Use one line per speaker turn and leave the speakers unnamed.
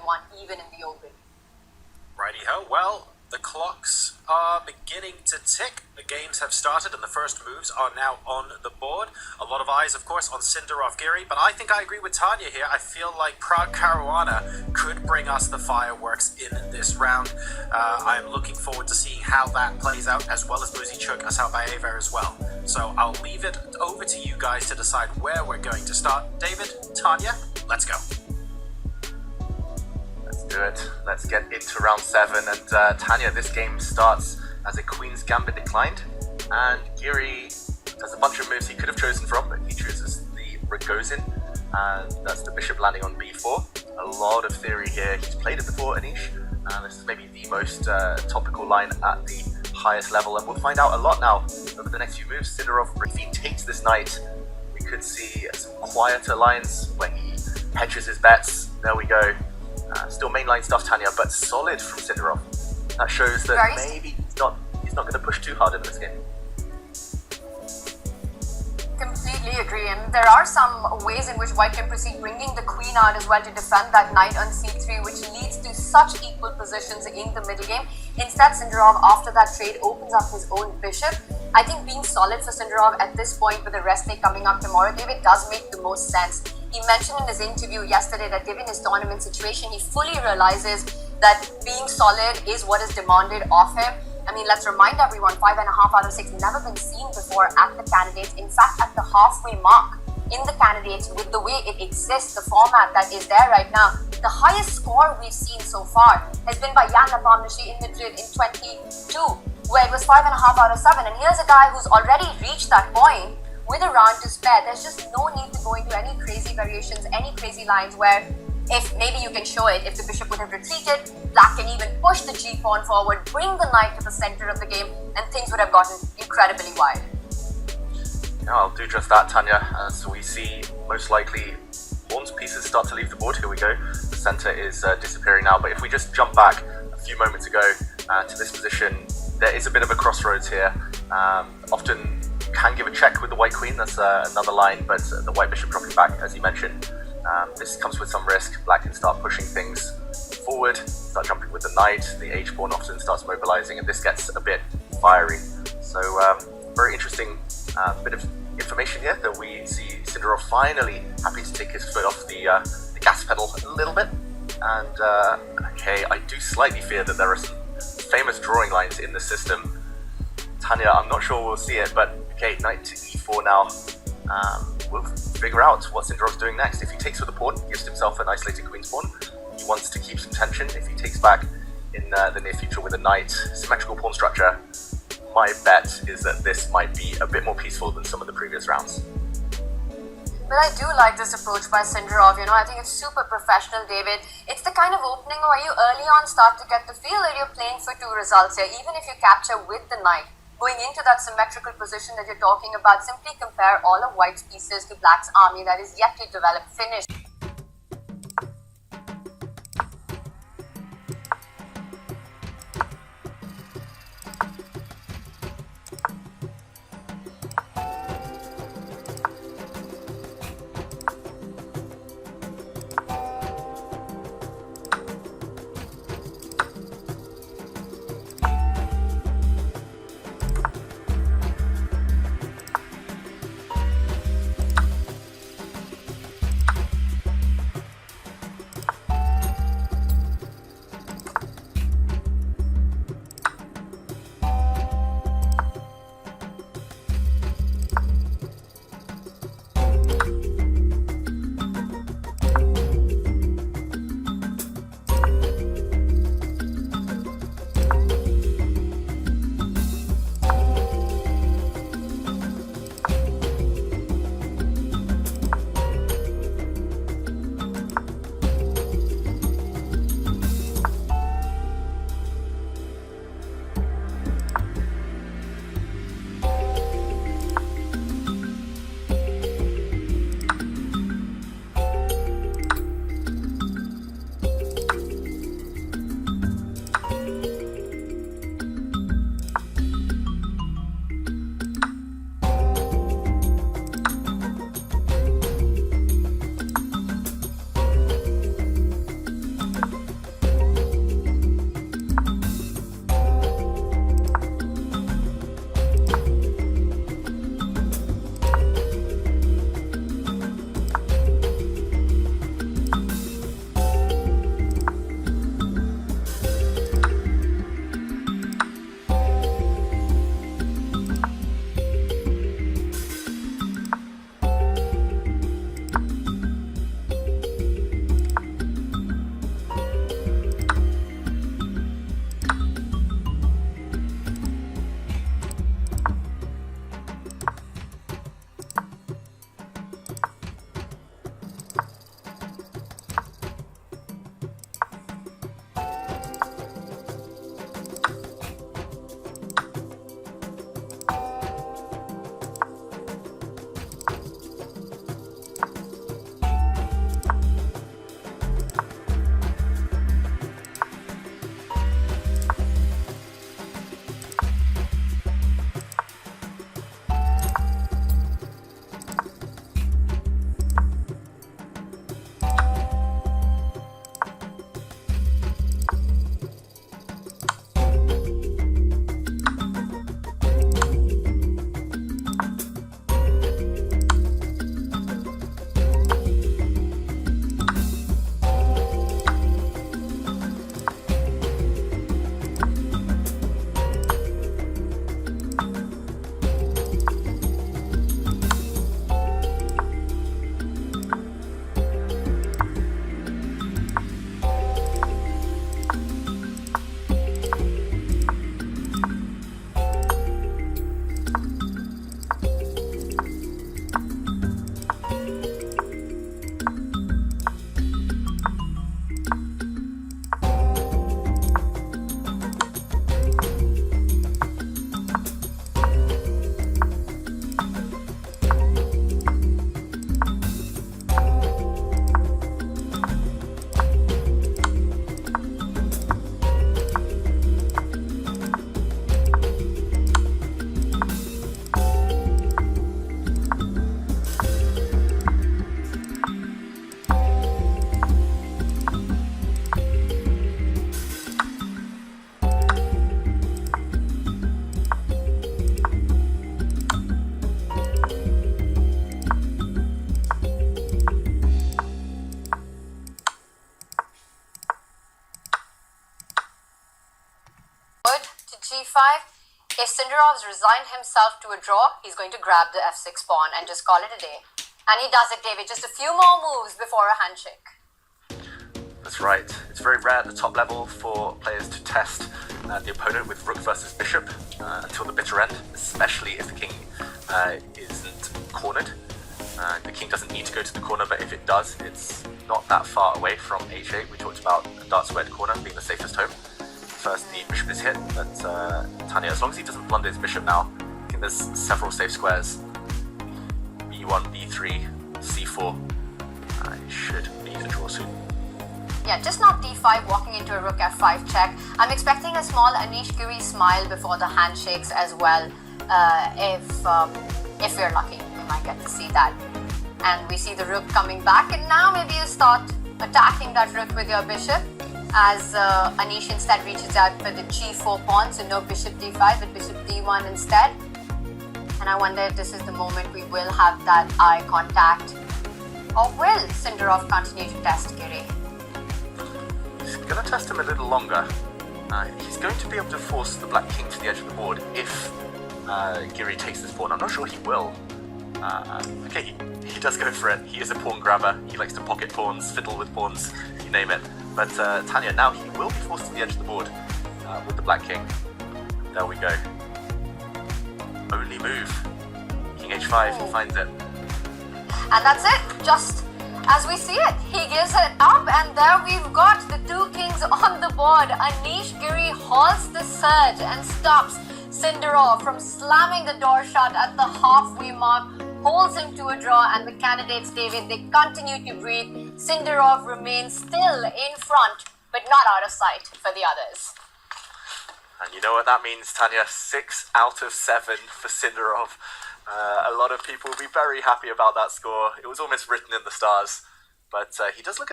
one, even in the open.
Righty-ho. Well, the clocks are beginning to tick. The games have started and the first moves are now on the board. A lot of eyes, of course, on Sindarov Giri, but I think I agree with Tanya here. I feel like Prague Caruana could bring us the fireworks in this round. I'm looking forward to seeing how that plays out, as well as Muzichuk Asalbaeva as well. So I'll leave it over to you guys to decide where we're going to start. David, Tanya, let's go.
Do it. Let's get into round 7, and Tanya, this game starts as a Queen's Gambit declined, and Giri has a bunch of moves he could have chosen from, but he chooses the Rogozin, and that's the bishop landing on b4. A lot of theory here. He's played it before, Anish, and this is maybe the most topical line at the highest level, and we'll find out a lot now over the next few moves. Sindarov, if he takes this knight, we could see some quieter lines where he hedges his bets. There we go. Still mainline stuff, Tanya, but solid from Sindarov. That shows that maybe he's not going to push too hard in this game.
Completely agree, and there are some ways in which White can proceed, bringing the queen out as well to defend that knight on c3, which leads to such equal positions in the middle game. Instead, Sindarov, after that trade, opens up his own bishop. I think being solid for Sindarov at this point, with the rest day coming up tomorrow, David, does make the most sense. He mentioned in his interview yesterday that given his tournament situation, he fully realizes that being solid is what is demanded of him. I mean, let's remind everyone, 5.5 out of 6 never been seen before at the candidates. In fact, at the halfway mark in the candidates, with the way it exists, the format that is there right now, the highest score we've seen so far has been by Jan Nepomniachtchi in Madrid in 22, where it was 5.5 out of 7. And here's a guy who's already reached that point with a round to spare. There's just no need to go into any crazy variations, any crazy lines where if maybe you can show it, if the bishop would have retreated, black can even push the g-pawn forward, bring the knight to the center of the game, and things would have gotten incredibly wide.
Yeah, I'll do just that, Tanya. So we see most likely pawn's pieces start to leave the board. Here we go. The center is disappearing now, but if we just jump back a few moments ago to this position, there is a bit of a crossroads here. Often can give a check with the white queen, that's another line, but the white bishop dropping back, as you mentioned. This comes with some risk. Black can start pushing things forward, start jumping with the knight, the h-pawn often starts mobilizing, and this gets a bit fiery. So very interesting bit of information here that we see Sindarov finally happy to take his foot off the gas pedal a little bit. And okay, I do slightly fear that there are some famous drawing lines in the system. Tanya, I'm not sure we'll see it, but okay, knight to e4 now. We'll figure out what Sindarov's doing next. If he takes with the pawn, gives himself an isolated queen's pawn. He wants to keep some tension. If he takes back in the near future with a knight, symmetrical pawn structure, my bet is that this might be a bit more peaceful than some of the previous rounds.
But I do like this approach by Sindarov, I think it's super professional, David. It's the kind of opening where you early on start to get the feel that you're playing for 2 results here, even if you capture with the knight. Going into that symmetrical position that you're talking about, simply compare all of White's pieces to Black's army that is yet to develop finish. d5. If Sindarov's resigned himself to a draw, he's going to grab the f6 pawn and just call it a day. And he does it, David. Just a few more moves before a handshake.
That's right. It's very rare at the top level for players to test the opponent with rook versus bishop until the bitter end, especially if the king isn't cornered. The king doesn't need to go to the corner, but if it does, it's not that far away from h8. We talked about a dark squared corner being the safest home. First, the bishop is hit, but Tanya, as long as he doesn't blunder his bishop now, I think there's several safe squares. b1, b3, c4. It should be the draw soon.
Yeah, just not d5, walking into a rook f5 check. I'm expecting a small Anish Giri smile before the handshakes as well. If we're lucky, we might get to see that. And we see the rook coming back, and now maybe you start attacking that rook with your bishop, as Anish instead reaches out for the g4 pawn, so no bishop d5, but bishop d1 instead. And I wonder if this is the moment we will have that eye contact, or will Sindarov continue to test Giri?
He's going to test him a little longer. He's going to be able to force the black king to the edge of the board if Giri takes this pawn. I'm not sure he will. Okay, he does go for it. He is a pawn grabber. He likes to pocket pawns, fiddle with pawns, you name it. But Tanya, now he will be forced to the edge of the board with the black king. There we go. Only move. King h5, he finds it.
And that's it. Just as we see it, he gives it up, and there we've got the two kings on the board. Anish Giri halts the surge and stops Sindarov from slamming the door shut at the halfway mark, holds him to a draw, and the candidates, David, they continue to breathe. Sindarov remains still in front, but not out of sight for the others.
And you know what that means, Tanya? 6 out of 7 for Sindarov. A lot of people will be very happy about that score. It was almost written in the stars, but he does look